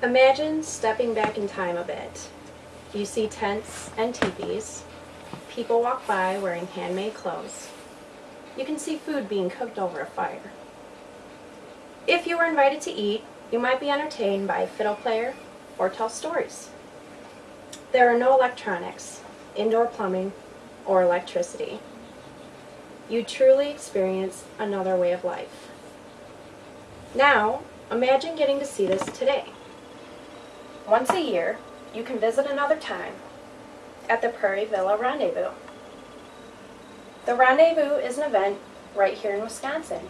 Imagine stepping back in time a bit. You see tents and teepees. People walk by wearing handmade clothes. You can see food being cooked over a fire. If you were invited to eat, you might be entertained by a fiddle player or tell stories. There are no electronics, indoor plumbing, or electricity. You truly experience another way of life. Now, imagine getting to see this today. Once a year, you can visit another time at the Prairie Villa Rendezvous. The Rendezvous is an event right here in Wisconsin.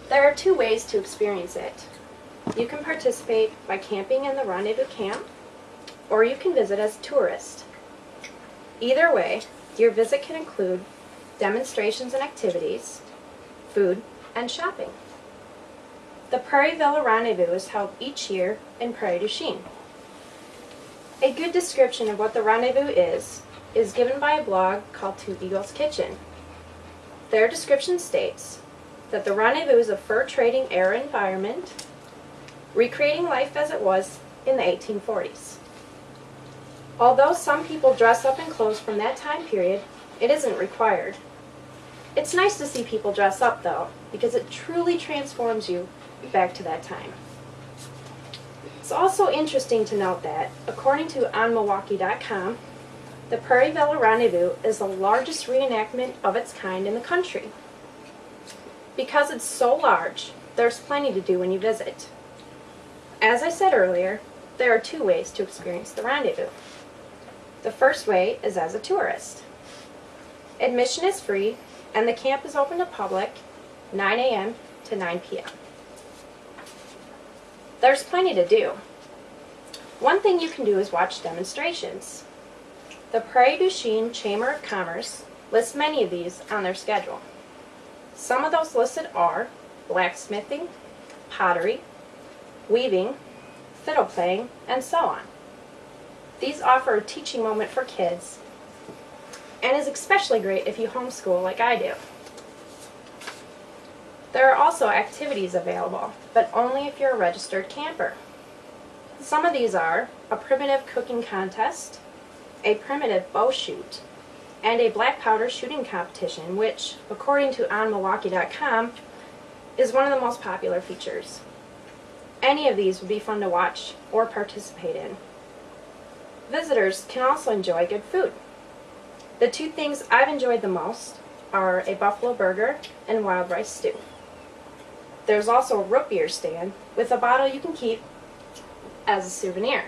There are two ways to experience it. You can participate by camping in the Rendezvous camp, or you can visit as a tourist. Either way, your visit can include demonstrations and activities, food, and shopping. The Prairie Villa Rendezvous is held each year in Prairie du Chien. A good description of what the Rendezvous is given by a blog called Two Eagles Kitchen. Their description states that the Rendezvous is a fur trading era environment, recreating life as it was in the 1840s. Although some people dress up in clothes from that time period, it isn't required. It's nice to see people dress up though, because it truly transforms you back to that time. It's also interesting to note that, according to onmilwaukee.com, the Prairie Villa Rendezvous is the largest reenactment of its kind in the country. Because it's so large, there's plenty to do when you visit. As I said earlier, there are two ways to experience the Rendezvous. The first way is as a tourist. Admission is free, and the camp is open to public 9 a.m. to 9 p.m. There's plenty to do. One thing you can do is watch demonstrations. The Prairie du Chien Chamber of Commerce lists many of these on their schedule. Some of those listed are blacksmithing, pottery, weaving, fiddle playing, and so on. These offer a teaching moment for kids and is especially great if you homeschool like I do. There are also activities available, but only if you're a registered camper. Some of these are a primitive cooking contest, a primitive bow shoot, and a black powder shooting competition, which, according to onmilwaukee.com, is one of the most popular features. Any of these would be fun to watch or participate in. Visitors can also enjoy good food. The two things I've enjoyed the most are a buffalo burger and wild rice stew. There's also a root beer stand with a bottle you can keep as a souvenir.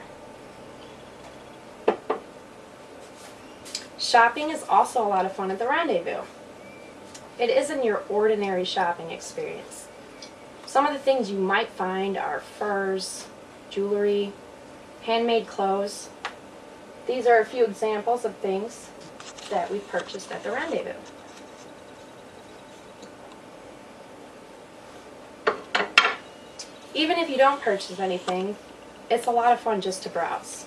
Shopping is also a lot of fun at the Rendezvous. It isn't your ordinary shopping experience. Some of the things you might find are furs, jewelry, handmade clothes. These are a few examples of things that we've purchased at the Rendezvous. Even if you don't purchase anything, it's a lot of fun just to browse.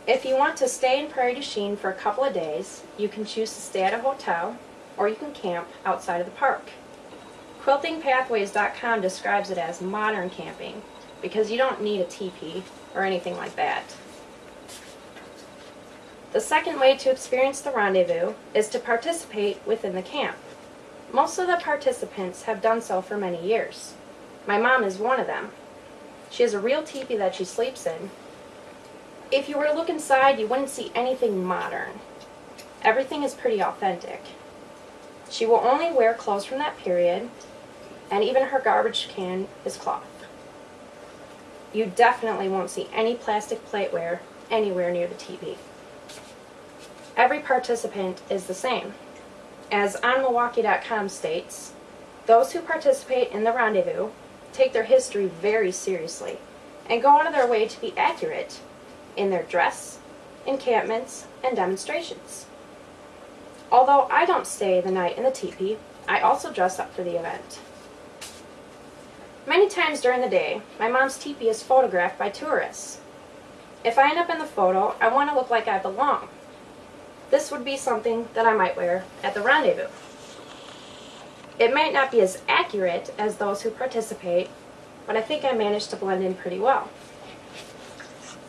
If you want to stay in Prairie du Chien for a couple of days, you can choose to stay at a hotel or you can camp outside of the park. QuiltingPathways.com describes it as modern camping because you don't need a teepee or anything like that. The second way to experience the Rendezvous is to participate within the camp. Most of the participants have done so for many years. My mom is one of them. She has a real teepee that she sleeps in. If you were to look inside, you wouldn't see anything modern. Everything is pretty authentic. She will only wear clothes from that period, and even her garbage can is cloth. You definitely won't see any plastic plateware anywhere near the teepee. Every participant is the same. As onmilwaukee.com states, those who participate in the Rendezvous take their history very seriously and go out of their way to be accurate in their dress, encampments, and demonstrations. Although I don't stay the night in the teepee, I also dress up for the event. Many times during the day, my mom's teepee is photographed by tourists. If I end up in the photo, I want to look like I belong. This would be something that I might wear at the Rendezvous. It might not be as accurate as those who participate but I think I managed to blend in pretty well.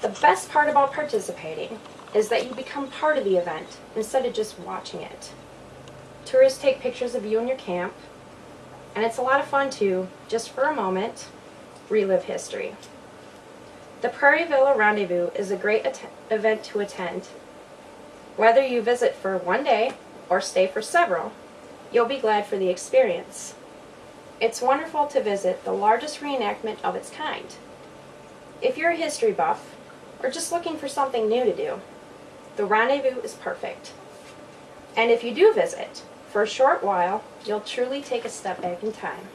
The best part about participating is that you become part of the event instead of just watching it. Tourists take pictures of you and your camp, and it's a lot of fun to, just for a moment, relive history. The Prairie Villa Rendezvous is a great event to attend. Whether you visit for one day or stay for several, you'll be glad for the experience. It's wonderful to visit the largest reenactment of its kind. If you're a history buff, or just looking for something new to do, the Rendezvous is perfect. And if you do visit, for a short while, you'll truly take a step back in time.